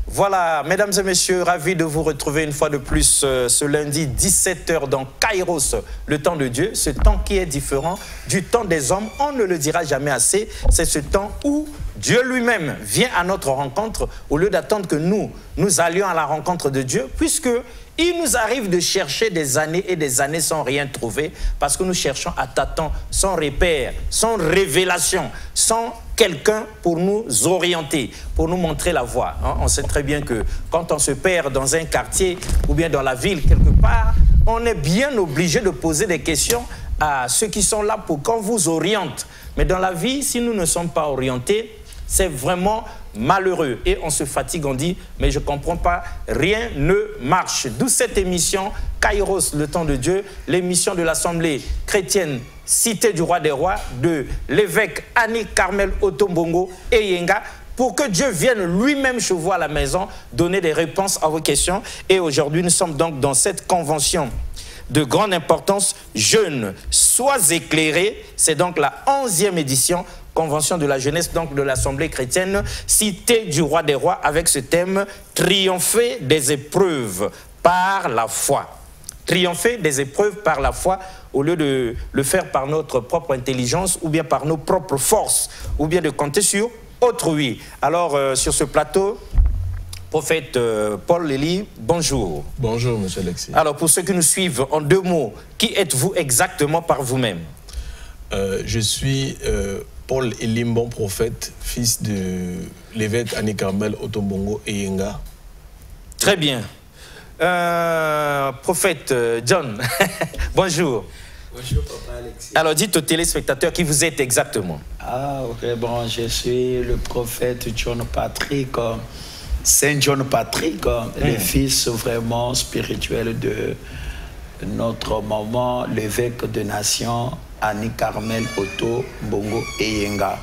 Voilà, mesdames et messieurs, ravi de vous retrouver une fois de plus ce lundi 17h dans Kairos, le temps de Dieu, ce temps qui est différent du temps des hommes. On ne le dira jamais assez, c'est ce temps où Dieu lui-même vient à notre rencontre au lieu d'attendre que nous allions à la rencontre de Dieu, puisque il nous arrive de chercher des années et des années sans rien trouver, parce que nous cherchons à tâtons, sans repère, sans révélation, sans quelqu'un pour nous orienter, pour nous montrer la voie. On sait très bien que quand on se perd dans un quartier ou bien dans la ville quelque part, on est bien obligé de poser des questions à ceux qui sont là pour qu'on vous oriente. Mais dans la vie, si nous ne sommes pas orientés, c'est vraiment malheureux. Et on se fatigue, on dit, mais je ne comprends pas, rien ne marche. D'où cette émission, Kairos, le temps de Dieu, l'émission de l'Assemblée chrétienne Cité du Roi des Rois, de l'évêque Annie Carmel Otombongo Eyenga, pour que Dieu vienne lui-même chez vous à la maison, donner des réponses à vos questions. Et aujourd'hui, nous sommes donc dans cette convention de grande importance, Jeunes, sois éclairés. C'est donc la 11e édition, Convention de la jeunesse donc de l'Assemblée chrétienne, Cité du Roi des Rois, avec ce thème « Triompher des épreuves par la foi ». Triompher des épreuves par la foi, au lieu de le faire par notre propre intelligence ou bien par nos propres forces, ou bien de compter sur autrui. Alors, sur ce plateau, prophète Paul Lélie, bonjour. Bonjour, monsieur Alexis. Alors, pour ceux qui nous suivent, en 2 mots, qui êtes-vous exactement par vous-même? Je suis Paul Elimbon, prophète, fils de l'évêque Annie Carmel Otombongo Eyenga. Très bien. Prophète John, bonjour. Bonjour, papa Alexis. Alors, dites aux téléspectateurs qui vous êtes exactement. Ah, ok, bon, je suis le prophète John Patrick, Saint John Patrick, le fils vraiment spirituel de notre maman, l'évêque de nation, Annie Carmel Otombongo Eyenga.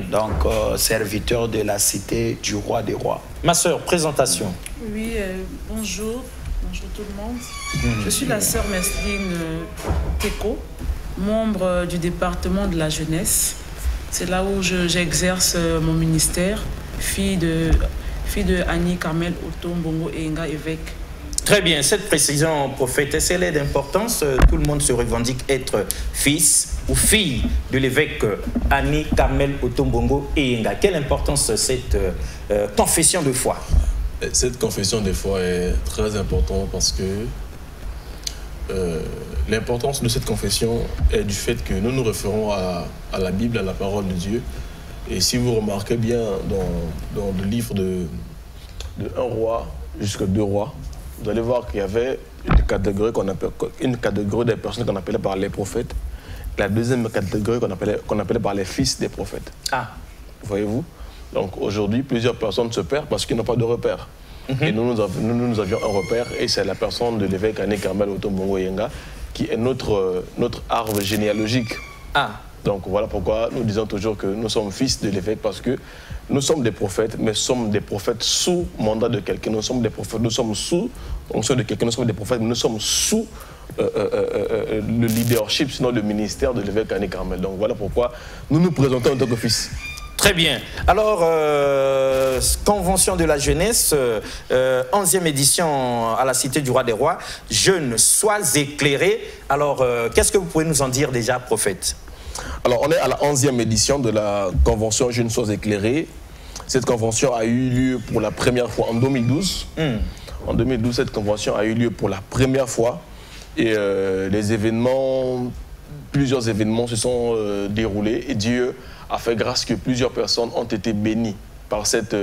Donc, serviteur de la cité du roi des rois. Ma sœur, présentation. Oui, bonjour. Bonjour tout le monde. Je suis la sœur Mesline Teko, membre du département de la jeunesse. C'est là où j'exerce mon ministère, fille de Annie Carmel Otombongo Eyenga, évêque. Très bien, cette précision, prophète, elle est d'importance. Tout le monde se revendique être fils ou fille de l'évêque Annie Carmel Otombongo Eyenga. Quelle importance cette confession de foi? Cette confession de foi est très importante parce que l'importance de cette confession est du fait que nous nous référons à la Bible, à la parole de Dieu. Et si vous remarquez bien dans le livre de 1 roi jusqu'à 2 rois, vous allez voir qu'il y avait une catégorie des personnes qu'on appelait par les prophètes, et la deuxième catégorie qu'on appelait par les fils des prophètes. Ah. Voyez-vous? Donc aujourd'hui, plusieurs personnes se perdent parce qu'ils n'ont pas de repère. Et nous avions un repère, et c'est la personne de l'évêque Annie Carmel Otombongo Eyenga qui est notre arbre généalogique. Ah. Donc voilà pourquoi nous disons toujours que nous sommes fils de l'évêque, parce que nous sommes des prophètes, mais sommes des prophètes sous mandat de quelqu'un. Nous sommes des prophètes, nous sommes sous fonction de quelqu'un, nous sommes des prophètes, mais nous sommes sous le leadership, sinon le ministère de l'évêque Annie Carmel. Donc voilà pourquoi nous nous présentons en tant que fils. Très bien. Alors, Convention de la jeunesse, 11e édition à la Cité du Roi des Rois. Jeunes, sois éclairés. Alors, qu'est-ce que vous pouvez nous en dire déjà, prophète? Alors, on est à la 11e édition de la Convention Jeunes, sois éclairés. Cette convention a eu lieu pour la première fois en 2012. En 2012, cette convention a eu lieu pour la première fois. Et plusieurs événements se sont déroulés. Et Dieu a fait grâce que plusieurs personnes ont été bénies par cette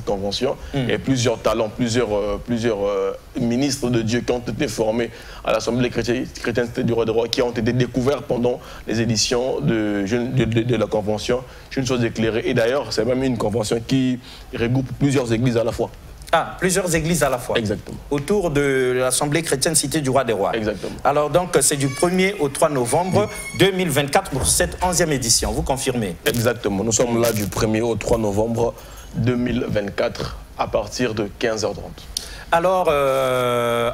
convention. Et plusieurs talents, plusieurs ministres de Dieu qui ont été formés à l'Assemblée chrétienne du Roi des Rois, qui ont été découverts pendant les éditions de la convention Jeunes, sois éclairés. Et d'ailleurs, c'est même une convention qui regroupe plusieurs églises à la fois. Ah, plusieurs églises à la fois. Exactement. Autour de l'Assemblée chrétienne Cité du Roi des Rois. Exactement. Alors donc, c'est du 1er au 3 novembre 2024 pour cette 11e édition. Vous confirmez? Exactement. Nous sommes là du 1er au 3 novembre 2024 à partir de 15h30. Alors,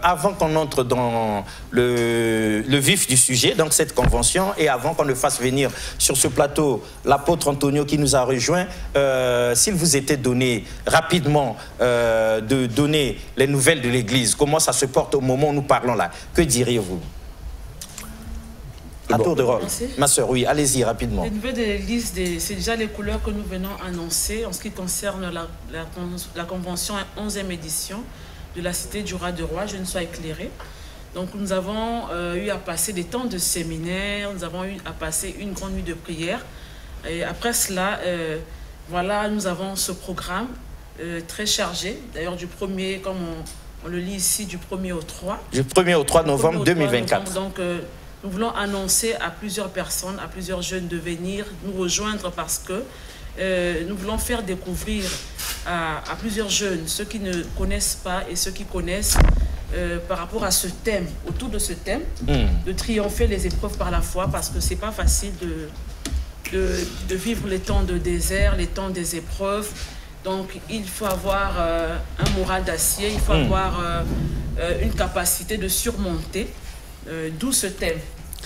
avant qu'on entre dans le vif du sujet, donc cette convention, et avant qu'on ne fasse venir sur ce plateau l'apôtre Antonio qui nous a rejoint, s'il vous était donné rapidement de donner les nouvelles de l'Église, comment ça se porte au moment où nous parlons là, que diriez-vous? À tour de rôle. Ma soeur, oui, allez-y rapidement. Les nouvelles de l'Église, c'est déjà les couleurs que nous venons annoncer en ce qui concerne la convention 11e édition de la Cité du Roi de Roi, je ne sois éclairé. Donc nous avons eu à passer des temps de séminaire, nous avons eu à passer une grande nuit de prière. Et après cela, voilà, nous avons ce programme très chargé, d'ailleurs du 1er, comme on le lit ici, du 1er au 3. Du 1er au 3 novembre 2024. Donc nous voulons annoncer à plusieurs personnes, à plusieurs jeunes de venir nous rejoindre parce que nous voulons faire découvrir à plusieurs jeunes, ceux qui ne connaissent pas et ceux qui connaissent, par rapport à ce thème, autour de ce thème, de triompher les épreuves par la foi, parce que ce n'est pas facile de vivre les temps de désert, les temps des épreuves. Donc il faut avoir un moral d'acier, il faut avoir une capacité de surmonter, d'où ce thème.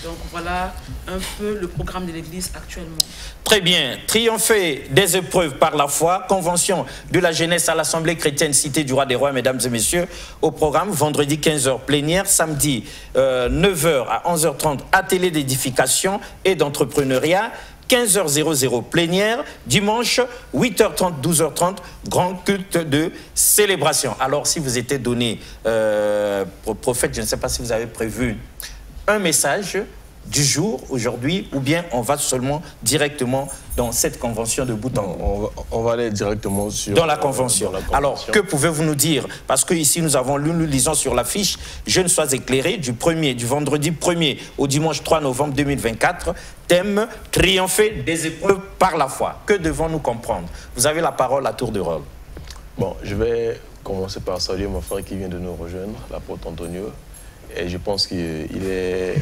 Donc voilà un peu le programme de l'Église actuellement. Très bien. Triompher des épreuves par la foi, convention de la jeunesse à l'Assemblée chrétienne Cité du Roi des Rois, mesdames et messieurs, au programme, vendredi 15h plénière, samedi 9h à 11h30, atelier d'édification et d'entrepreneuriat, 15h00 plénière, dimanche 8h30, 12h30, grand culte de célébration. Alors si vous étiez donné, prophète, je ne sais pas si vous avez prévu un message du jour aujourd'hui, ou bien on va seulement directement dans cette convention de bout en bout? On va aller directement dans la convention. Alors, que pouvez-vous nous dire? Parce que ici nous avons, nous lisons sur l'affiche, je ne sois éclairé, du vendredi 1er au dimanche 3 novembre 2024, thème triompher des épreuves par la foi. Que devons-nous comprendre? Vous avez la parole à tour de rôle. Bon, je vais commencer par saluer mon frère qui vient de nous rejoindre, l'apôtre Antonio. Et je pense qu'il est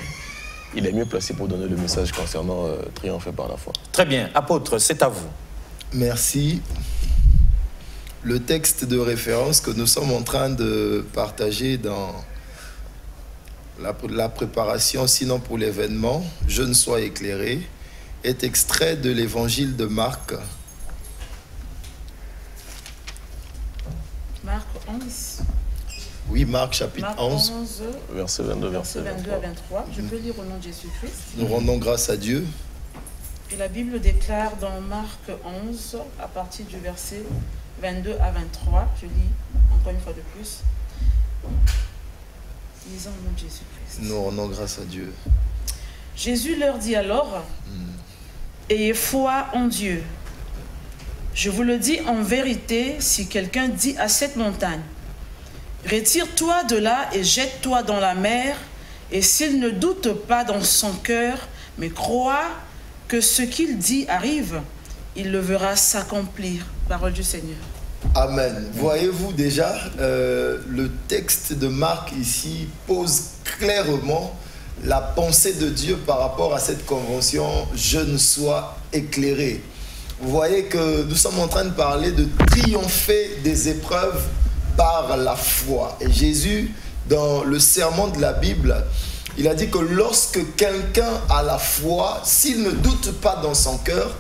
mieux placé pour donner le message concernant triompher par la foi. Très bien. Apôtre, c'est à vous. Merci. Le texte de référence que nous sommes en train de partager dans la préparation, sinon pour l'événement, je ne sois éclairé, est extrait de l'évangile de Marc. Marc 11. Oui, Marc chapitre Marc 11, verset 22, verset 22 à 23. Je peux lire au nom de Jésus-Christ. Nous rendons grâce à Dieu. Et la Bible déclare dans Marc 11, à partir du verset 22 à 23, je lis encore une fois de plus. Lisons au nom de Jésus-Christ. Nous rendons grâce à Dieu. Jésus leur dit alors, ayez foi en Dieu. Je vous le dis en vérité, si quelqu'un dit à cette montagne, retire-toi de là et jette-toi dans la mer, et s'il ne doute pas dans son cœur, mais croit que ce qu'il dit arrive, il le verra s'accomplir. Parole du Seigneur. Amen. Voyez-vous déjà, le texte de Marc ici pose clairement la pensée de Dieu par rapport à cette convention « Je ne sois éclairé ». Vous voyez que nous sommes en train de parler de triompher des épreuves par la foi. Et Jésus, dans le sermon de la Bible, il a dit que lorsque quelqu'un a la foi, s'il ne doute pas dans son cœur,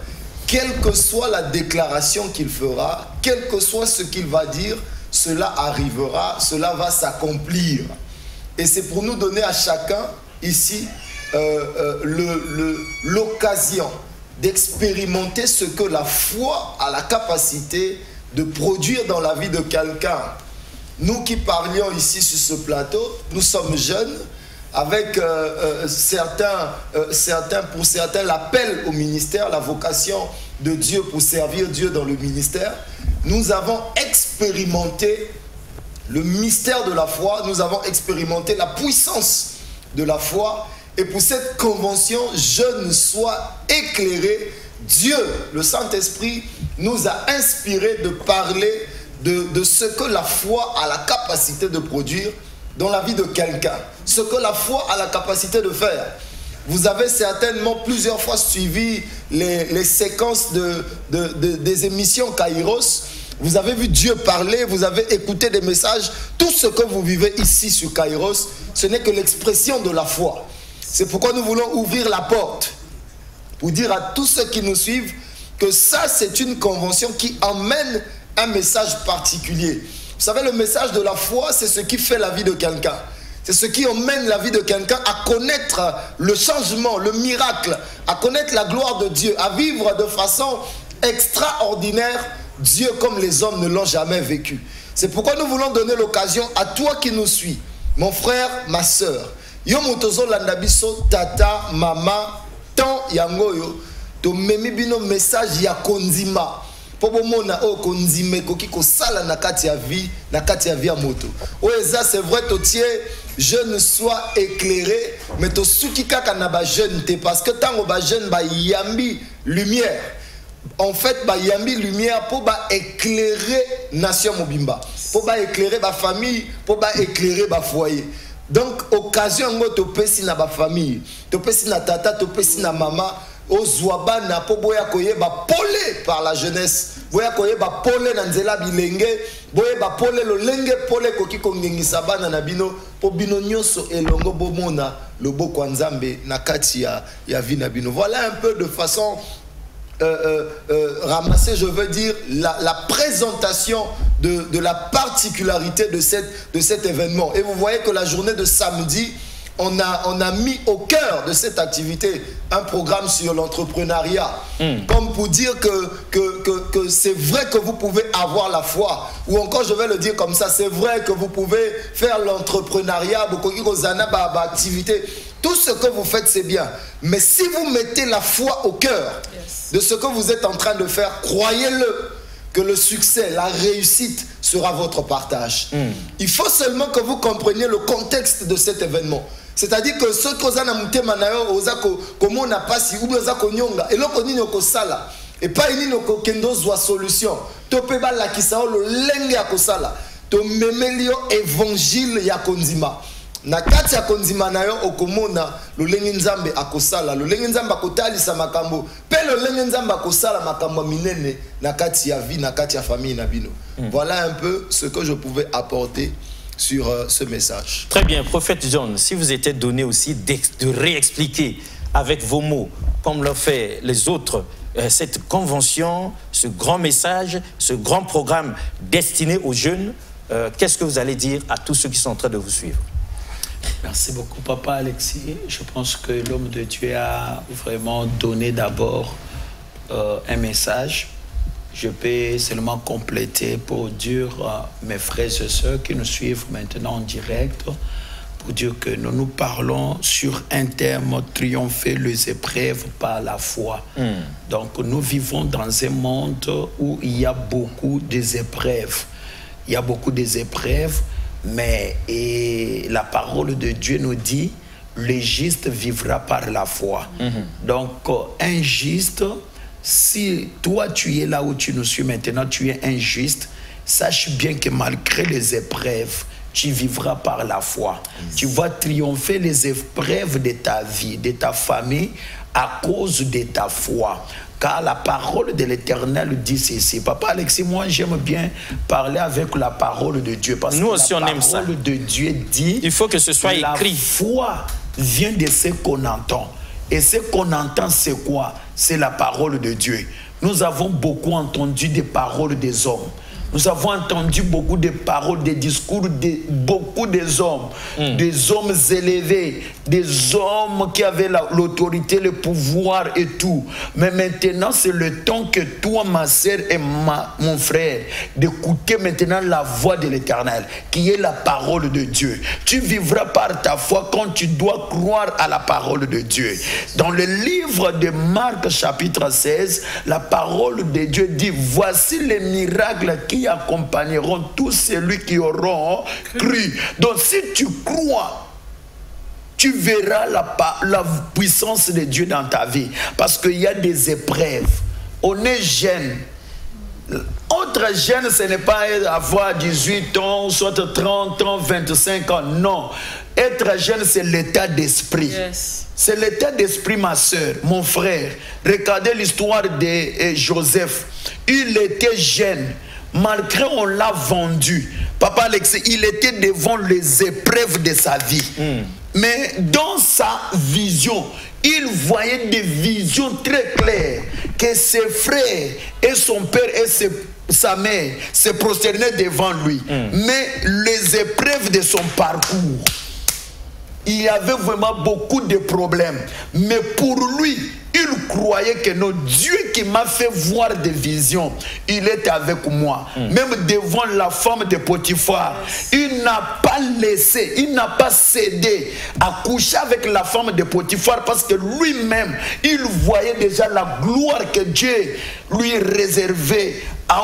quelle que soit la déclaration qu'il fera, quel que soit ce qu'il va dire, cela arrivera, cela va s'accomplir. Et c'est pour nous donner à chacun ici l'occasion d'expérimenter ce que la foi a la capacité de produire dans la vie de quelqu'un. Nous qui parlions ici sur ce plateau, nous sommes jeunes, avec pour certains l'appel au ministère, la vocation de Dieu pour servir Dieu dans le ministère. Nous avons expérimenté le mystère de la foi, nous avons expérimenté la puissance de la foi. Et pour cette convention, je ne sois éclairé, Dieu, le Saint-Esprit, nous a inspiré de parler de ce que la foi a la capacité de produire dans la vie de quelqu'un. Ce que la foi a la capacité de faire. Vous avez certainement plusieurs fois suivi les séquences des émissions Kairos. vous avez vu Dieu parler, vous avez écouté des messages. Tout ce que vous vivez ici sur Kairos, ce n'est que l'expression de la foi. C'est pourquoi nous voulons ouvrir la porte pour dire à tous ceux qui nous suivent que ça, c'est une convention qui emmène un message particulier. Vous savez, le message de la foi, c'est ce qui fait la vie de quelqu'un. C'est ce qui emmène la vie de quelqu'un à connaître le changement, le miracle, à connaître la gloire de Dieu, à vivre de façon extraordinaire Dieu comme les hommes ne l'ont jamais vécu. C'est pourquoi nous voulons donner l'occasion à toi qui nous suis, mon frère, ma soeur. Yo motozo landabiso, tata, mama, tant yangoyo, to memi bino message ya konzima. Pobo mona o konzime koki ko sala na kati ya vie ya moto. O eza c'est vrai to tie jeune soit éclairé, mais to suki kaka na ba jeune te parce que tango ba jeune ba yambi lumière. En fait, ba yambi lumière pour ba éclairer nation mobimba, pour ba éclairer ba famille, pour ba éclairer ba foyer. Donc occasion ngo to pesi na ba famille, to pesi na tata, to pesi na maman. Ozwaba na po boya koye ba polé par la jeunesse, boya koye ba polé na nzela bilenge, boya ba polé lo lenge polé koki kongengisa bana na bino po bino nyonso elongo bomona lobo kwa nzambe na kati ya vie na bino. Voilà un peu de façon ramasser, je veux dire, la présentation de la particularité de cet événement. Et vous voyez que la journée de samedi, on a mis au cœur de cette activité un programme sur l'entrepreneuriat. Comme pour dire que c'est vrai que vous pouvez avoir la foi. Ou encore, je vais le dire comme ça, c'est vrai que vous pouvez faire l'entrepreneuriat, activité. Tout ce que vous faites, c'est bien. Mais si vous mettez la foi au cœur de ce que vous êtes en train de faire, croyez-le, que le succès, la réussite sera votre partage. Il faut seulement que vous compreniez le contexte de cet événement. C'est-à-dire que ce que vous avez comment on n'a pas si vous avez nyonga et l'autre ni noko sala et pas ni noko kendo zwa solution. To peba la kisao le lenge ya kosala. To memelio évangile ya konzima. Na kati ya konzima na yo okomona lo lenge nzambe akosala, lo lenge nzambe akotalisa makambo, pe lo lenge nzambe akosala makambo minene na kati ya vie, na kati ya famille na bino. Voilà un peu ce que je pouvais apporter sur ce message. Très bien, prophète John, si vous étiez donné aussi de réexpliquer avec vos mots, comme l'ont fait les autres, cette convention, ce grand message, ce grand programme destiné aux jeunes, qu'est-ce que vous allez dire à tous ceux qui sont en train de vous suivre? Merci beaucoup, Papa Alexis. Je pense que l'homme de Dieu a vraiment donné d'abord un message. Je peux seulement compléter pour dire mes frères et sœurs qui nous suivent maintenant en direct, pour dire que nous parlons sur un thème, triompher les épreuves par la foi. Donc nous vivons dans un monde où il y a beaucoup d'épreuves. Il y a beaucoup d'épreuves, mais la parole de Dieu nous dit, le juste vivra par la foi. Donc un juste, si toi tu es là où tu nous suis maintenant, tu es injuste, sache bien que malgré les épreuves, tu vivras par la foi. Tu vas triompher les épreuves de ta vie, de ta famille, à cause de ta foi. Car la parole de l'Éternel dit ceci. Papa Alexis, moi j'aime bien parler avec la parole de Dieu. Parce nous que aussi on aime ça. La parole de Dieu dit, il faut que ce soit écrit. La foi vient de ce qu'on entend. Et ce qu'on entend, c'est quoi? C'est la parole de Dieu. Nous avons beaucoup entendu des paroles des hommes. Nous avons entendu beaucoup de paroles, des discours de beaucoup des hommes élevés, des hommes qui avaient l'autorité, le pouvoir et tout. Mais maintenant, c'est le temps que toi, ma sœur et mon frère, d'écouter maintenant la voix de l'Éternel, qui est la parole de Dieu. Tu vivras par ta foi quand tu dois croire à la parole de Dieu. Dans le livre de Marc, chapitre 16, la parole de Dieu dit, voici les miracles qui accompagneront tous ceux qui auront cru. Donc si tu crois, tu verras la puissance de Dieu dans ta vie. Parce qu'il y a des épreuves. On est jeune. Autre jeune, ce n'est pas avoir 18 ans, soit 30 ans, 25 ans. Non. Être jeune, c'est l'état d'esprit. C'est l'état d'esprit, ma soeur, mon frère. Regardez l'histoire de Joseph. Il était jeune. malgré on l'a vendu, Papa Alexis, il était devant les épreuves de sa vie. Mais dans sa vision, il voyait des visions très claires que ses frères et son père et sa mère se prosternaient devant lui. Mais les épreuves de son parcours, il y avait vraiment beaucoup de problèmes. Mais pour lui, il croyait que non, Dieu qui m'a fait voir des visions, il est avec moi. Même devant la femme de Potiphar, il n'a pas laissé, il n'a pas cédé à coucher avec la femme de Potiphar parce que lui-même, il voyait déjà la gloire que Dieu lui réservait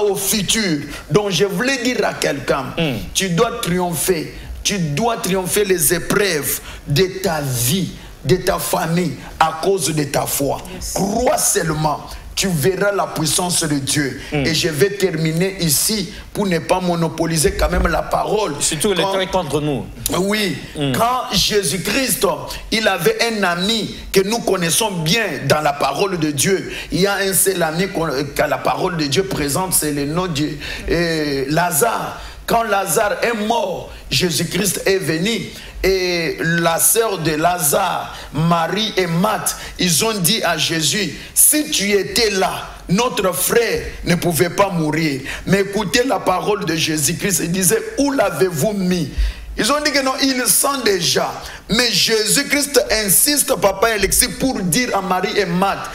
au futur. Donc je voulais dire à quelqu'un, tu dois triompher. Tu dois triompher les épreuves de ta vie, de ta famille, à cause de ta foi. Crois seulement, tu verras la puissance de Dieu. Et je vais terminer ici pour ne pas monopoliser quand même la parole. Surtout le temps est contre nous. Oui, quand Jésus-Christ, il avait un ami que nous connaissons bien dans la parole de Dieu. Il y a un seul ami que la parole de Dieu présente, c'est le nom de Lazare. Quand Lazare est mort, Jésus-Christ est venu et la sœur de Lazare, Marie et Marthe, ils ont dit à Jésus, si tu étais là, notre frère ne pouvait pas mourir. Mais écoutez la parole de Jésus-Christ, il disait, où l'avez-vous mis? Ils ont dit que non, ils le sentent déjà. Mais Jésus-Christ insiste, Papa Alexis, pour dire à Marie et Marthe,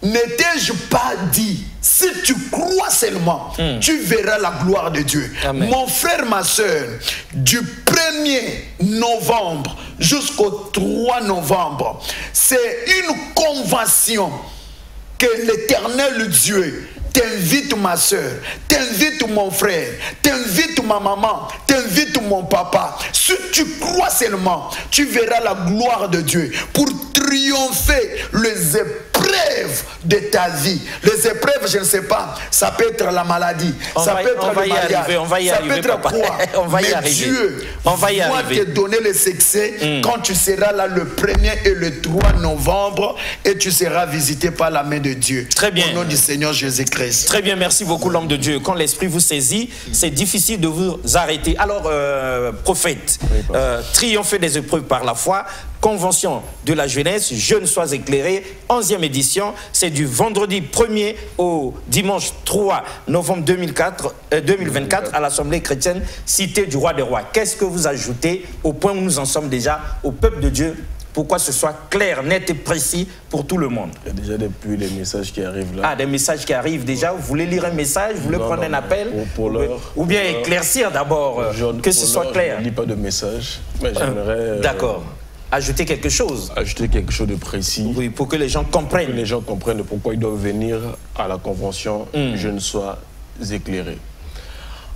n'ai-je pas dit, si tu crois seulement, tu verras la gloire de Dieu. Amen. Mon frère, ma soeur, du 1er novembre jusqu'au 3 novembre, c'est une convention que l'Éternel Dieu t'invite, ma soeur, t'invite mon frère, t'invite ma maman, t'invite mon papa. Si tu crois seulement, tu verras la gloire de Dieu pour triompher les épreuves de ta vie. Les épreuves, je ne sais pas, ça peut être la maladie, ça peut être le mariage, on va y ça arriver, peut être papa. quoi. On va y Mais arriver. Dieu On va y va arriver. te donner le succès quand tu seras là le 1er et le 3 novembre et tu seras visité par la main de Dieu. Très bien. Au nom du Seigneur Jésus-Christ. Très bien, merci beaucoup l'homme de Dieu. Quand l'esprit vous saisit, c'est difficile de vous arrêter. Alors, prophète, triompher des épreuves par la foi, convention de la jeunesse, Jeunes sois éclairés, 11e édition, c'est du vendredi 1er au dimanche 3 novembre 2024 à l'Assemblée chrétienne Cité du Roi des Rois. Qu'est-ce que vous ajoutez au point où nous en sommes déjà au peuple de Dieu? Pourquoi ce soit clair, net et précis pour tout le monde? Il y a déjà depuis les messages qui arrivent là. Ah, des messages qui arrivent déjà. Vous voulez lire un message? Vous voulez prendre un appel? Pour l'heure. Ou bien éclaircir d'abord, que ce soit clair. Je ne lis pas de message, mais j'aimerais... D'accord. Ajouter quelque chose. Ajouter quelque chose de précis. Oui, pour que les gens comprennent. Pour que les gens comprennent pourquoi ils doivent venir à la convention Jeunes sois éclairés.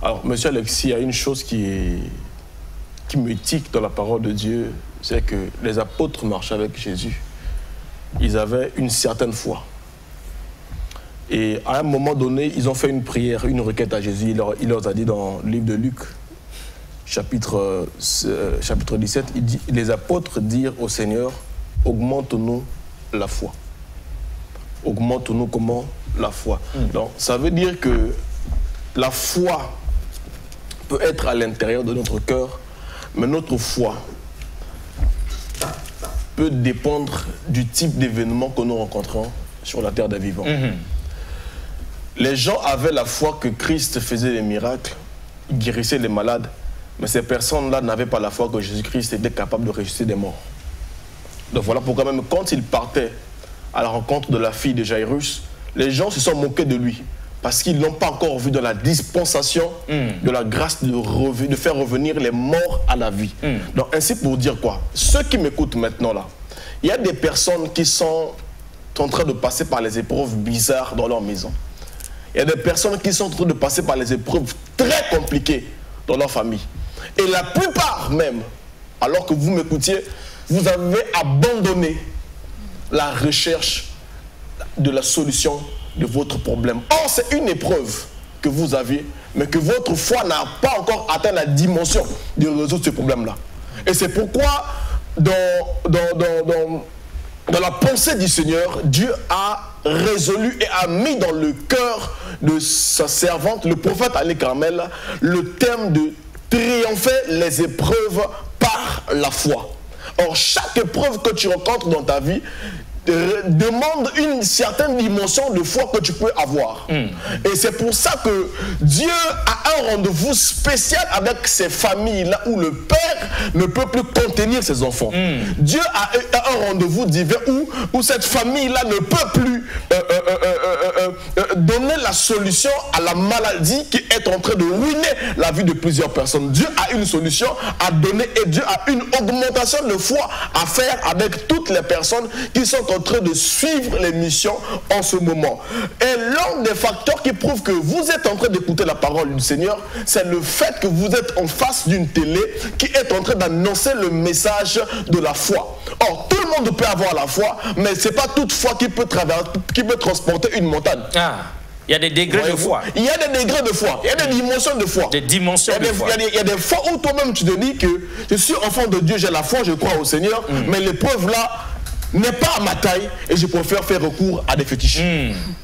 Alors, monsieur Alexis, il y a une chose qui me tique dans la parole de Dieu, c'est que les apôtres marchaient avec Jésus. Ils avaient une certaine foi. Et à un moment donné, ils ont fait une prière, une requête à Jésus. Il leur a dit dans le livre de Luc, chapitre 17, il dit, les apôtres dirent au Seigneur, augmente-nous la foi. Augmente-nous comment? La foi. Donc, ça veut dire que la foi peut être à l'intérieur de notre cœur, mais notre foi peut dépendre du type d'événement que nous rencontrons sur la terre des vivants. Les gens avaient la foi que Christ faisait des miracles, guérissait les malades, mais ces personnes-là n'avaient pas la foi que Jésus-Christ était capable de ressusciter des morts. Donc voilà pourquoi même quand il partait à la rencontre de la fille de Jairus, les gens se sont moqués de lui parce qu'ils n'ont pas encore vu dans la dispensation de la grâce de faire revenir les morts à la vie. Donc ainsi pour dire quoi? Ceux qui m'écoutent maintenant là, il y a des personnes qui sont en train de passer par les épreuves bizarres dans leur maison. Il y a des personnes qui sont en train de passer par les épreuves très compliquées dans leur famille. Et la plupart même, alors que vous m'écoutiez, vous avez abandonné la recherche de la solution de votre problème. Or, c'est une épreuve que vous aviez, mais que votre foi n'a pas encore atteint la dimension de résoudre ce problème-là. Et c'est pourquoi, dans la pensée du Seigneur, Dieu a résolu et a mis dans le cœur de sa servante, le prophète Ali Carmel, le thème de triompher les épreuves par la foi. Or, chaque épreuve que tu rencontres dans ta vie demande une certaine dimension de foi que tu peux avoir. Et c'est pour ça que Dieu a un rendez-vous spécial avec ces familles-là où le père ne peut plus contenir ses enfants. Dieu a un rendez-vous divin où cette famille-là ne peut plus donner la solution à la maladie qui est en train de ruiner la vie de plusieurs personnes. Dieu a une solution à donner et Dieu a une augmentation de foi à faire avec toutes les personnes qui sont en train de suivre les missions en ce moment. Et l'un des facteurs qui prouve que vous êtes en train d'écouter la parole du Seigneur, c'est le fait que vous êtes en face d'une télé qui est en train d'annoncer le message de la foi. Or, tout le monde peut avoir la foi, mais ce n'est pas toute foi qui peut transporter une montagne. Il y a des degrés de foi. Il y a des degrés de foi. Il y a des dimensions de foi. Des dimensions de foi. Il y a des fois où toi-même tu te dis que je suis enfant de Dieu, j'ai la foi, je crois au Seigneur, mais l'épreuve là n'est pas à ma taille et je préfère faire recours à des fétiches.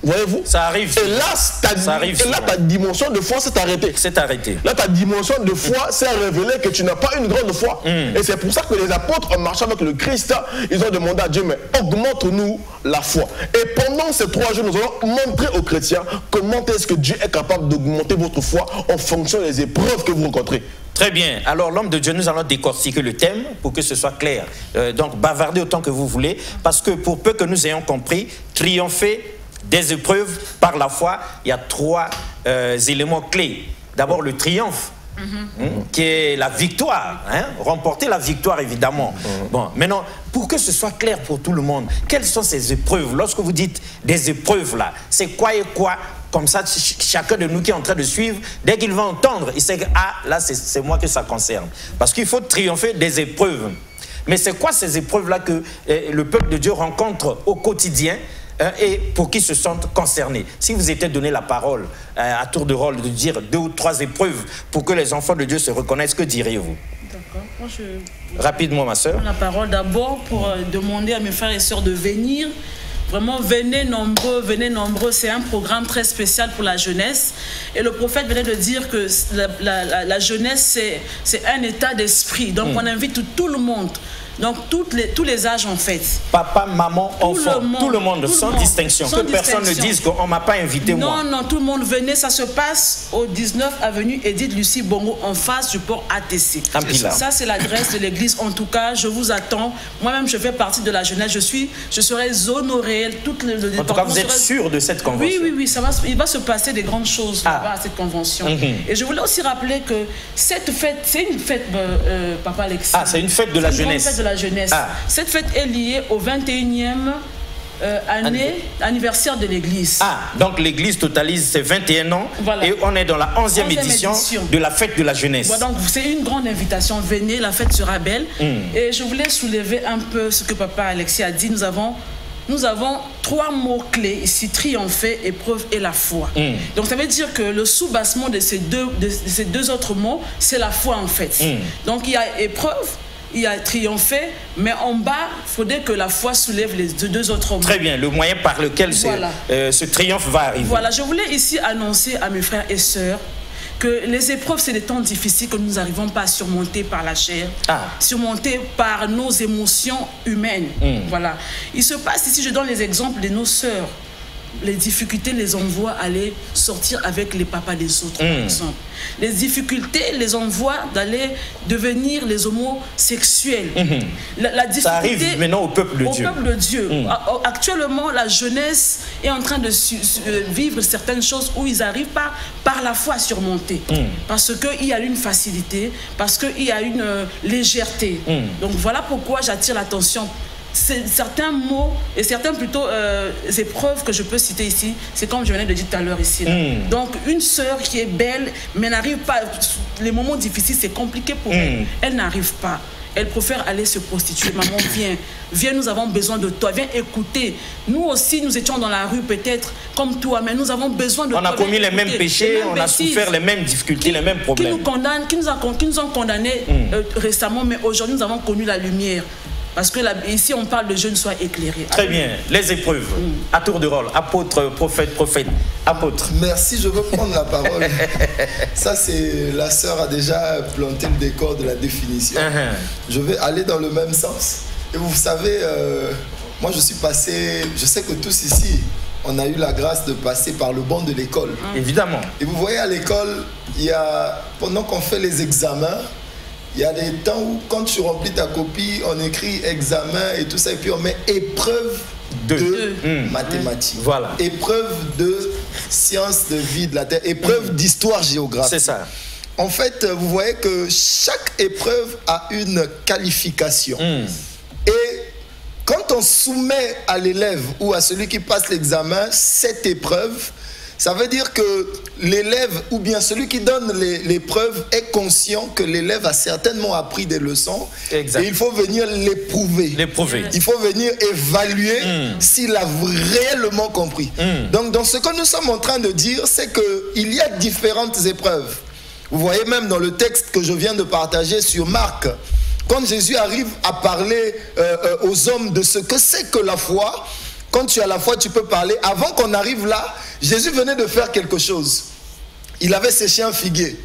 Voyez-vous? Ça arrive. Et là, ta dimension de foi s'est arrêtée. C'est arrêté. Là, ta dimension de foi s'est révélée que tu n'as pas une grande foi. Et c'est pour ça que les apôtres, en marchant avec le Christ, ils ont demandé à Dieu, mais augmente-nous la foi. Et pendant ces 3 jours, nous allons montrer aux chrétiens comment est-ce que Dieu est capable d'augmenter votre foi en fonction des épreuves que vous rencontrez. Très bien. Alors, l'homme de Dieu, nous allons décortiquer le thème pour que ce soit clair. Donc, bavardez autant que vous voulez, parce que pour peu que nous ayons compris, triompher des épreuves par la foi, il y a 3 éléments clés. D'abord, le triomphe, qui est la victoire, remporter la victoire, évidemment. Bon, maintenant, pour que ce soit clair pour tout le monde, quelles sont ces épreuves? Lorsque vous dites des épreuves, là, c'est quoi et quoi? Comme ça, chacun de nous qui est en train de suivre, dès qu'il va entendre, il sait que là, c'est moi que ça concerne. Parce qu'il faut triompher des épreuves. Mais c'est quoi ces épreuves-là que le peuple de Dieu rencontre au quotidien et pour qu'ils se sentent concernés? Si vous étiez donné la parole à tour de rôle de dire 2 ou 3 épreuves pour que les enfants de Dieu se reconnaissent, que diriez-vous? D'accord. Moi, rapidement, ma soeur. La parole d'abord pour demander à mes frères et sœurs de venir. Vraiment, venez nombreux, c'est un programme très spécial pour la jeunesse. Et le prophète venait de dire que la jeunesse, c'est un état d'esprit. Donc, on invite tout le monde. Donc, tous les âges, en fait. Papa, maman, enfant, tout le monde, sans distinction. Que personne ne dise qu'on ne m'a pas invité, moi. Non, tout le monde, venez. Ça se passe au 19 avenue Edith Lucie Bongo, en face du port ATC. Ça, c'est l'adresse de l'église. En tout cas, je vous attends. Moi-même, je fais partie de la jeunesse. Je serai honorée. En tout cas, vous êtes sûr de cette convention? Oui, il va se passer des grandes choses à cette convention. Et je voulais aussi rappeler que cette fête, c'est une fête, Papa Alexis. C'est une fête de la jeunesse. De la jeunesse. Cette fête est liée au 21e anniversaire de l'église. Donc l'église totalise ses 21 ans et on est dans la 11e édition de la fête de la jeunesse. Voilà, donc c'est une grande invitation. Venez, la fête sera belle. Et je voulais soulever un peu ce que Papa Alexis a dit. Nous avons 3 mots-clés ici, triompher, épreuve et la foi. Donc ça veut dire que le sous-bassement de ces deux autres mots, c'est la foi en fait. Donc il y a épreuve, il y a triompher, mais en bas, il faudrait que la foi soulève les 2 autres mots. Très bien, le moyen par lequel ce triomphe va arriver. Voilà, je voulais ici annoncer à mes frères et sœurs que les épreuves, c'est des temps difficiles que nous n'arrivons pas à surmonter par la chair, surmonter par nos émotions humaines. Voilà. Il se passe ici, je donne les exemples de nos sœurs. Les difficultés les envoient aller sortir avec les papas des autres, par exemple. Les difficultés les envoient d'aller devenir les homosexuels. La difficulté, ça arrive maintenant au peuple de Dieu. Au peuple de Dieu. Actuellement, la jeunesse est en train de vivre certaines choses où ils n'arrivent pas par la foi à surmonter. Parce qu'il y a une facilité, parce qu'il y a une légèreté. Donc voilà pourquoi j'attire l'attention. Certains mots et certaines plutôt épreuves que je peux citer ici, c'est comme je venais de dire tout à l'heure ici. Donc une sœur qui est belle mais n'arrive pas, les moments difficiles c'est compliqué pour elle, elle n'arrive pas. Elle préfère aller se prostituer. Maman, viens, nous avons besoin de toi. Viens écouter. Nous aussi, nous étions dans la rue peut-être comme toi, mais nous avons besoin de toi. On a commis les mêmes péchés, on a souffert les mêmes difficultés, les mêmes problèmes. Qui nous ont condamnés récemment, mais aujourd'hui, nous avons connu la lumière. Parce que là, ici, on parle de je ne sois éclairé. Très bien. Les épreuves. À tour de rôle. Apôtre, prophète, prophète. Apôtre. Merci, je veux prendre la parole. Ça, c'est... La sœur a déjà planté le décor de la définition. Je vais aller dans le même sens. Et vous savez, moi, je suis passé... Je sais que tous ici, on a eu la grâce de passer par le banc de l'école. Évidemment. Et vous voyez, à l'école, il y a... Pendant qu'on fait les examens, il y a des temps où, quand tu remplis ta copie, on écrit examen et tout ça, et puis on met épreuve de mathématiques. Voilà. Épreuve de sciences de vie de la Terre, épreuve d'histoire-géographie. C'est ça. En fait, vous voyez que chaque épreuve a une qualification. Et quand on soumet à l'élève ou à celui qui passe l'examen cette épreuve, ça veut dire que l'élève ou bien celui qui donne l'épreuve est conscient que l'élève a certainement appris des leçons. Exact. Et il faut venir l'éprouver. Il faut venir évaluer s'il a réellement compris. Donc dans ce que nous sommes en train de dire, c'est qu'il y a différentes épreuves. Vous voyez même dans le texte que je viens de partager sur Marc, quand Jésus arrive à parler aux hommes de ce que c'est que la foi, quand tu as la foi, tu peux parler. Avant qu'on arrive là, Jésus venait de faire quelque chose. Il avait séché un figuier.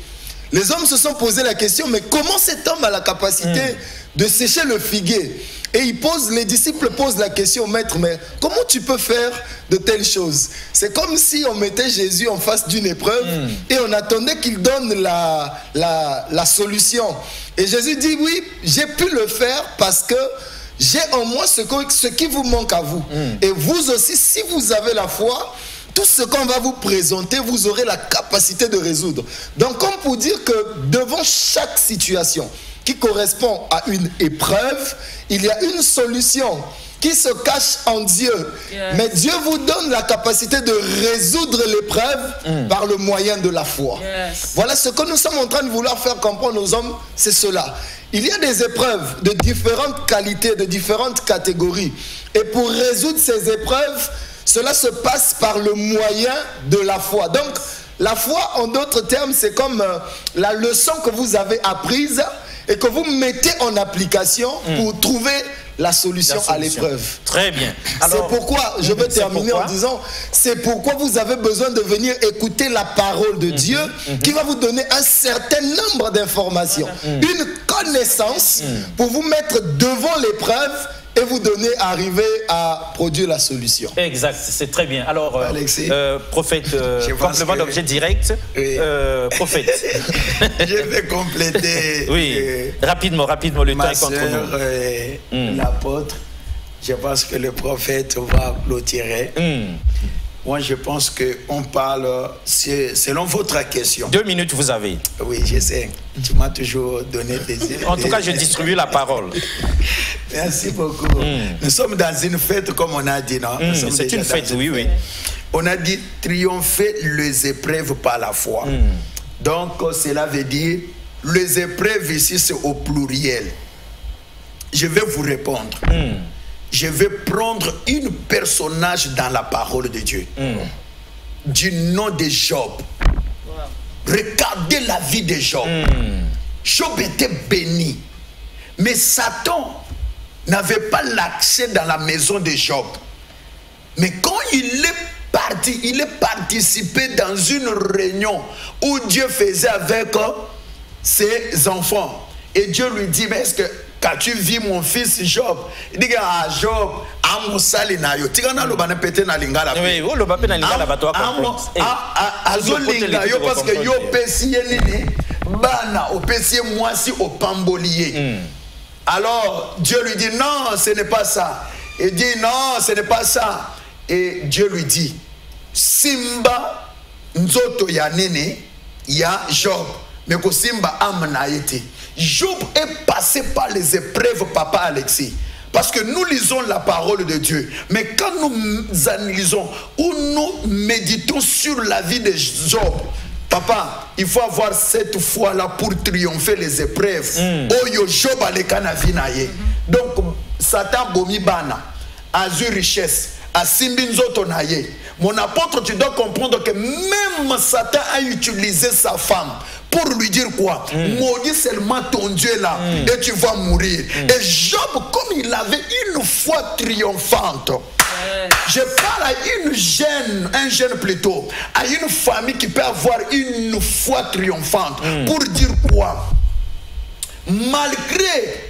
Les hommes se sont posé la question, mais comment cet homme a la capacité de sécher le figuier? Et les disciples posent la question au maître, mais comment tu peux faire de telles choses? C'est comme si on mettait Jésus en face d'une épreuve et on attendait qu'il donne la solution. Et Jésus dit, oui, j'ai pu le faire parce que j'ai en moi ce qui vous manque à vous. Et vous aussi, si vous avez la foi, tout ce qu'on va vous présenter, vous aurez la capacité de résoudre. Donc, comme pour dire que devant chaque situation qui correspond à une épreuve, il y a une solution qui se cache en Dieu. Mais Dieu vous donne la capacité de résoudre l'épreuve par le moyen de la foi. Voilà ce que nous sommes en train de vouloir faire comprendre aux hommes, c'est cela. Il y a des épreuves de différentes qualités, de différentes catégories. Et pour résoudre ces épreuves, cela se passe par le moyen de la foi. Donc, la foi, en d'autres termes, c'est comme la leçon que vous avez apprise et que vous mettez en application pour trouver la solution à l'épreuve. Très bien. C'est pourquoi, je veux terminer en disant, c'est pourquoi vous avez besoin de venir écouter la parole de Dieu qui va vous donner un certain nombre d'informations, une connaissance pour vous mettre devant l'épreuve et vous donner à arriver à produire la solution. Exact, c'est très bien. Alors, prophète, complément d'objet direct, prophète. Je vais compléter. Oui, rapidement, le temps est contre nous. L'apôtre, je pense que le prophète va clôturer. Moi, je pense qu'on parle, selon votre question. 2 minutes, vous avez. Oui, je sais. Tu m'as toujours donné des... En tout cas, je distribue la parole. Merci beaucoup. Nous sommes dans une fête, comme on a dit, non? C'est une fête, oui. On a dit triompher les épreuves par la foi. Donc, cela veut dire, les épreuves ici, c'est au pluriel. Je vais vous répondre. Je vais prendre un personnage dans la parole de Dieu. Du nom de Job. Regardez la vie de Job. Job était béni. Mais Satan n'avait pas l'accès dans la maison de Job. Mais quand il est parti, il est participé dans une réunion où Dieu faisait avec ses enfants. Et Dieu lui dit, mais est-ce que tu vu mon fils Job? Il dit, ah Job, amusali na yo. Tika na lo bana pete na lingala. Oui, o lo bape na lingala bato comprendre. Azo linga yo parce que yo pesiye nini bana o pesiye mwasi o pambolier. Alors Dieu lui dit non, ce n'est pas ça. Il dit non, ce n'est pas ça. Et Dieu lui dit, Simba nzoto ya nene ya Job. Mais que Simba amna été. Job est passé par les épreuves, papa Alexis. Parce que nous lisons la parole de Dieu. Mais quand nous analysons ou nous méditons sur la vie de Job, papa, il faut avoir cette foi-là pour triompher les épreuves. Oyo Job alekana vinaye. Donc, Satan bomi bana, azur richesse, asimbi nzoto naye. Mon apôtre, tu dois comprendre que même Satan a utilisé sa femme pour lui dire quoi? Maudit seulement ton Dieu là et tu vas mourir. Et Job, comme il avait une foi triomphante, je parle à un jeune plutôt, à une famille qui peut avoir une foi triomphante pour dire quoi? Malgré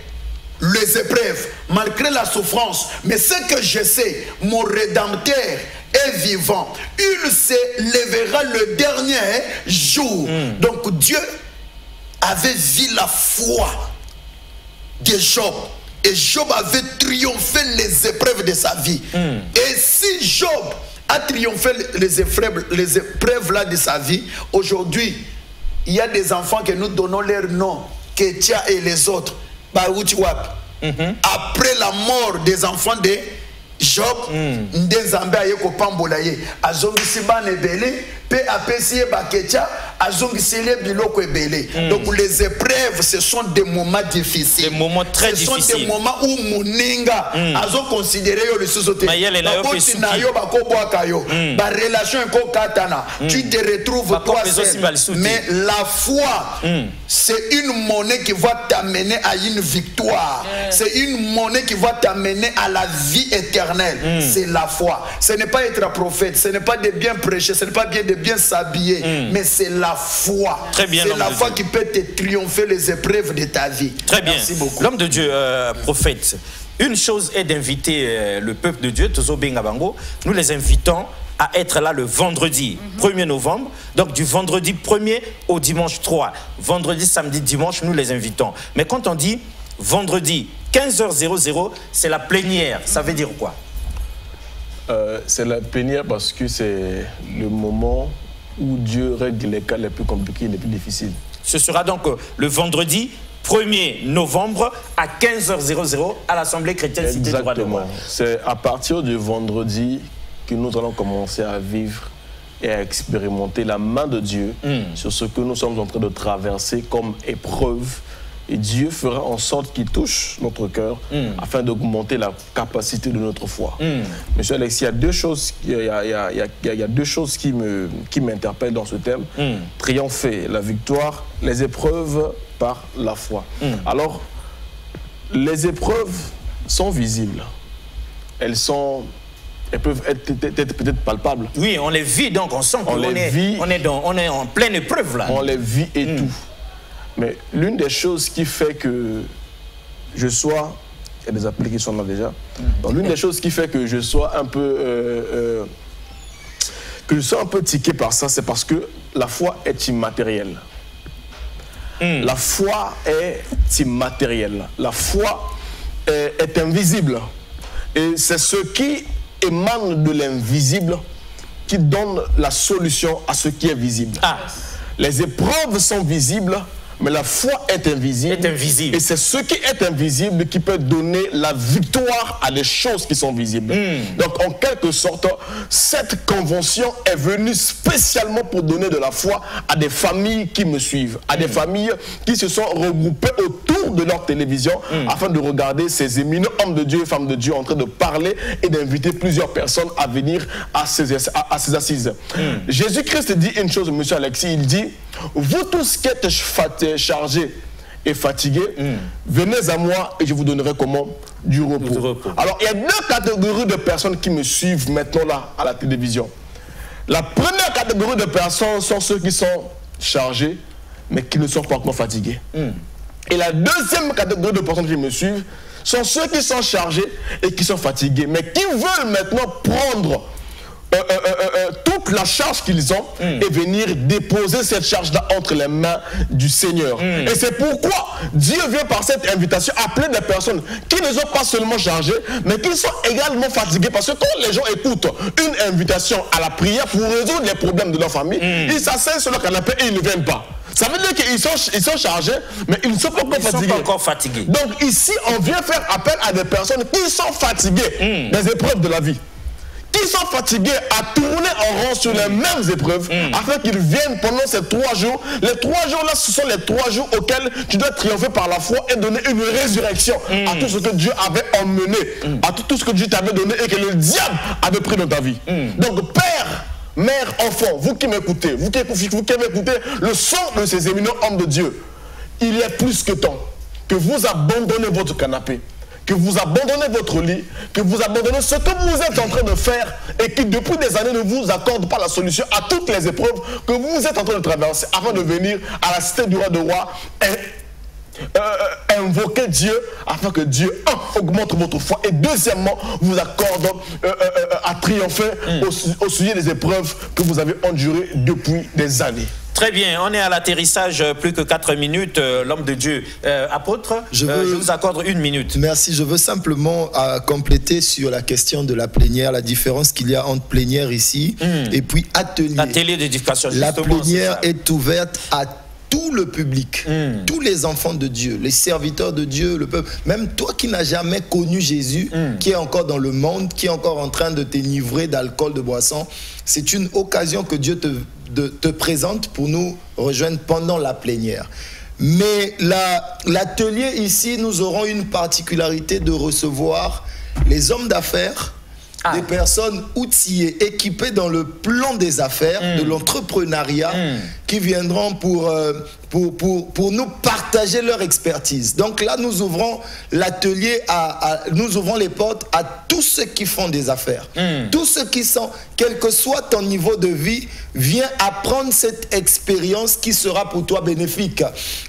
les épreuves, malgré la souffrance, mais ce que je sais, mon Rédempteur est vivant. Il se lèvera le dernier jour. Donc Dieu avait vu la foi de Job. Et Job avait triomphé les épreuves de sa vie. Et si Job a triomphé les épreuves là de sa vie, aujourd'hui, il y a des enfants que nous donnons leur nom, Ketia et les autres. Après la mort des enfants de Job, Ndezambe ayeko pambolaye, azongisi bana ebele, pe apesi baketia, azongisi le biloko ebele. Donc les épreuves, ce sont des moments difficiles. Des moments très difficiles. Ce sont des moments où Muninga azo considéré yo le sosote. Bakoti na yo bakobwaka yo. Ba relation ko katana. Tu te retrouves toi seul. Mais la foi, c'est une monnaie qui va t'amener à une victoire. C'est une monnaie qui va t'amener à la vie éternelle. C'est la foi. Ce n'est pas être prophète, ce n'est pas de bien prêcher, ce n'est pas bien de bien s'habiller, mais c'est la foi. C'est la foi qui peut te triompher les épreuves de ta vie. Très bien. Merci beaucoup. L'homme de Dieu, prophète, une chose est d'inviter le peuple de Dieu, Tozo Bengabango. Nous les invitons à être là le vendredi 1er novembre, donc du vendredi 1er au dimanche 3. Vendredi, samedi, dimanche, nous les invitons. Mais quand on dit vendredi 15h00, c'est la plénière. Ça veut dire quoi? C'est la plénière parce que c'est le moment où Dieu règle les cas les plus compliqués, les plus difficiles. Ce sera donc le vendredi 1er novembre à 15h00 à l'Assemblée chrétienne Cité du Droit de l'Homme. C'est à partir du vendredi que nous allons commencer à vivre et à expérimenter la main de Dieu sur ce que nous sommes en train de traverser comme épreuve. Et Dieu fera en sorte qu'il touche notre cœur afin d'augmenter la capacité de notre foi. Monsieur Alexis, il y a deux choses, il y a deux choses qui m'interpellent dans ce thème. Triompher, la victoire, les épreuves par la foi. Alors, les épreuves sont visibles. Elles peuvent être peut-être palpables. Oui, on les vit, donc on sent qu'on est en pleine épreuve là. On les vit et tout. Mais l'une des choses qui fait que je sois... Il y a des appels qui sont là déjà. Donc l'une des choses qui fait que je sois un peu... tiqué par ça, c'est parce que la foi est immatérielle. La foi est immatérielle. La foi est invisible. Et c'est ce qui émane de l'invisible qui donne la solution à ce qui est visible. Les épreuves sont visibles, mais la foi est invisible. Et c'est ce qui est invisible qui peut donner la victoire à des choses qui sont visibles. Donc, en quelque sorte, cette convention est venue spécialement pour donner de la foi à des familles qui me suivent, à des familles qui se sont regroupées autour de leur télévision afin de regarder ces éminents hommes de Dieu et femmes de Dieu en train de parler et d'inviter plusieurs personnes à venir à ces assises. Jésus-Christ dit une chose, monsieur Alexis, il dit: vous tous qui êtes chargés et fatigués, venez à moi et je vous donnerai comment? Du repos. Alors, il y a deux catégories de personnes qui me suivent maintenant là à la télévision. La première catégorie de personnes sont ceux qui sont chargés mais qui ne sont pas encore fatigués. Et la deuxième catégorie de personnes qui me suivent sont ceux qui sont chargés et qui sont fatigués, mais qui veulent maintenant prendre toute la charge qu'ils ont et venir déposer cette charge-là entre les mains du Seigneur. Et c'est pourquoi Dieu vient par cette invitation appeler des personnes qui ne sont pas seulement chargées, mais qui sont également fatiguées. Parce que quand les gens écoutent une invitation à la prière pour résoudre les problèmes de leur famille, ils s'asseyent sur leur canapé et ils ne viennent pas. Ça veut dire qu'ils sont chargés, mais ils ne sont pas encore fatigués. Donc ici, on vient faire appel à des personnes qui sont fatiguées des épreuves de la vie, qui sont fatigués à tourner en rond sur les mêmes épreuves, afin qu'ils viennent pendant ces 3 jours. Les 3 jours-là, ce sont les 3 jours auxquels tu dois triompher par la foi et donner une résurrection à tout ce que Dieu avait emmené, à tout ce que Dieu t'avait donné et que le diable avait pris dans ta vie. Donc, Père, mère, enfant, vous qui m'écoutez, vous qui m'écoutez, le son de ces éminents hommes de Dieu, il est plus que temps que vous abandonnez votre canapé, que vous abandonnez votre lit, que vous abandonnez ce que vous êtes en train de faire et qui depuis des années ne vous accorde pas la solution à toutes les épreuves que vous êtes en train de traverser afin de venir à la cité du roi de roi et invoquer Dieu afin que Dieu augmente votre foi et deuxièmement vous accorde à triompher au sujet des épreuves que vous avez endurées depuis des années. Très bien, on est à l'atterrissage, plus que 4 minutes. L'homme de Dieu, apôtre, je vous accorde 1 minute. Merci, je veux simplement compléter sur la question de la plénière, la différence qu'il y a entre plénière ici et puis atelier. Atelier d'édification, la plénière est ouverte à tout le public, tous les enfants de Dieu, les serviteurs de Dieu, le peuple, même toi qui n'as jamais connu Jésus, qui est encore dans le monde, qui est encore en train de t'enivrer d'alcool, de boisson, c'est une occasion que Dieu te présente pour nous rejoindre pendant la plénière. Mais l'atelier ici, nous aurons une particularité de recevoir les hommes d'affaires, des personnes outillées, équipées dans le plan des affaires, de l'entrepreneuriat, qui viendront pour nous partager leur expertise. Donc là, nous ouvrons l'atelier, nous ouvrons les portes à tous ceux qui font des affaires. Tous ceux qui sont, quel que soit ton niveau de vie, viens apprendre cette expérience qui sera pour toi bénéfique.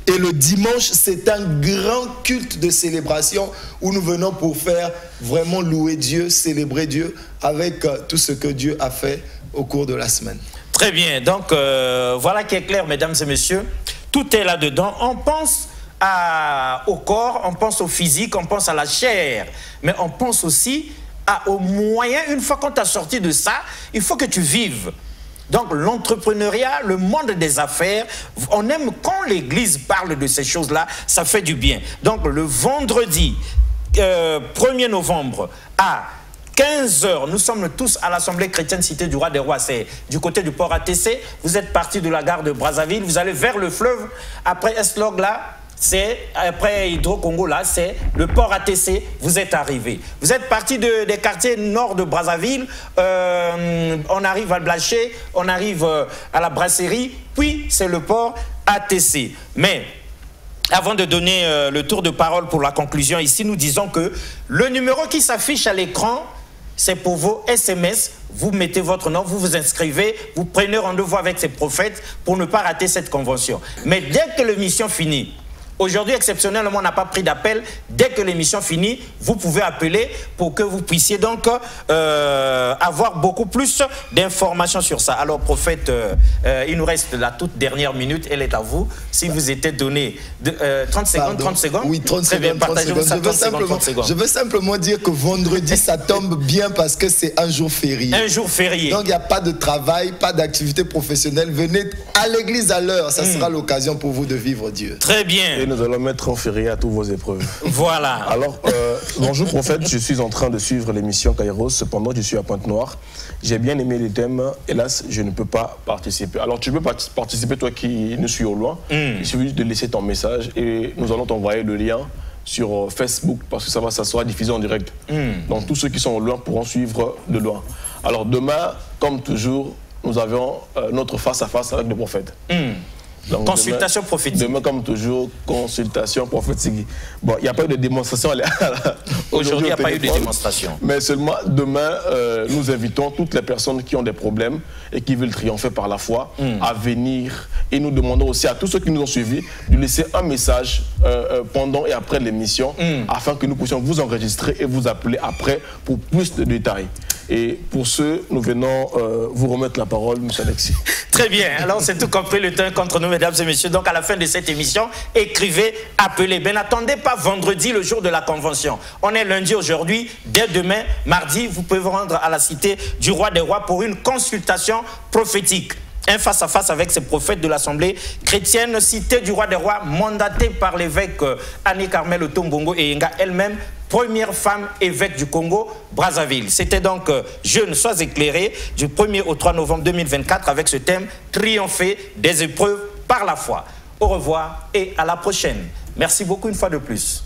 Et le dimanche, c'est un grand culte de célébration où nous venons pour faire vraiment louer Dieu, célébrer Dieu avec tout ce que Dieu a fait au cours de la semaine. Très bien, donc voilà qui est clair, mesdames et messieurs. Tout est là-dedans. On pense au corps, on pense au physique, on pense à la chair, mais on pense aussi aux moyens. Une fois qu'on t'a sorti de ça, il faut que tu vives. Donc l'entrepreneuriat, le monde des affaires, on aime quand l'Église parle de ces choses-là, ça fait du bien. Donc le vendredi 1er novembre à 15 h, nous sommes tous à l'Assemblée chrétienne Cité du Roi des Rois, c'est du côté du port ATC. Vous êtes parti de la gare de Brazzaville, vous allez vers le fleuve, après Eslog là, après Hydro-Congo là, c'est le port ATC, vous êtes arrivé. Vous êtes parti des quartiers nord de Brazzaville, on arrive à Blaché, on arrive à la brasserie, puis c'est le port ATC. Mais avant de donner le tour de parole pour la conclusion ici, nous disons que le numéro qui s'affiche à l'écran, c'est pour vos SMS. Vous mettez votre nom, vous vous inscrivez, vous prenez rendez-vous avec ces prophètes pour ne pas rater cette convention. Mais dès que l'émission finit, aujourd'hui, exceptionnellement, on n'a pas pris d'appel. Dès que l'émission finit, vous pouvez appeler pour que vous puissiez donc avoir beaucoup plus d'informations sur ça. Alors, prophète, il nous reste la toute dernière minute. Elle est à vous. Si vous étiez donné 30 secondes, 30 secondes. Oui, 30 Très secondes. bien, partagez-vous ça, 30 secondes. Je veux simplement dire que vendredi, ça tombe bien parce que c'est un jour férié. Un jour férié. Donc, il n'y a pas de travail, pas d'activité professionnelle. Venez à l'église à l'heure. Ça sera l'occasion pour vous de vivre Dieu. Très bien. Et nous allons mettre en férié à toutes vos épreuves. Voilà. Alors, bonjour prophète, je suis en train de suivre l'émission Kairos, cependant je suis à Pointe-Noire. J'ai bien aimé les thèmes, hélas, je ne peux pas participer. Alors tu peux participer, toi qui nous suis au loin, il suffit de laisser ton message et nous allons t'envoyer le lien sur Facebook parce que ça sera diffusé en direct. Donc tous ceux qui sont au loin pourront suivre de loin. Alors demain, comme toujours, nous avons notre face-à-face avec le prophète. Donc, consultation prophétique. Demain, comme toujours, consultation prophétique. Bon, il n'y a pas eu de démonstration. Aujourd'hui, il n'y a pas eu de démonstration. Mais seulement, demain, nous invitons toutes les personnes qui ont des problèmes et qui veulent triompher par la foi à venir. Et nous demandons aussi à tous ceux qui nous ont suivis de laisser un message pendant et après l'émission afin que nous puissions vous enregistrer et vous appeler après pour plus de détails. Et pour ce, nous venons vous remettre la parole, M. Alexis. Très bien. Alors, c'est tout compris le temps contre nous, mesdames et messieurs. Donc, à la fin de cette émission, écrivez, appelez. Mais n'attendez pas vendredi, le jour de la convention. On est lundi aujourd'hui. Dès demain, mardi, vous pouvez vous rendre à la Cité du Roi des Rois pour une consultation prophétique. Un face-à-face avec ces prophètes de l'Assemblée chrétienne Cité du Roi des Rois, mandaté par l'évêque Annie-Carmel Otombongo et Yenga elle-même, première femme évêque du Congo, Brazzaville. C'était donc Jeune, sois éclairé, du 1er au 3 novembre 2024 avec ce thème « Triompher des épreuves par la foi ». Au revoir et à la prochaine. Merci beaucoup une fois de plus.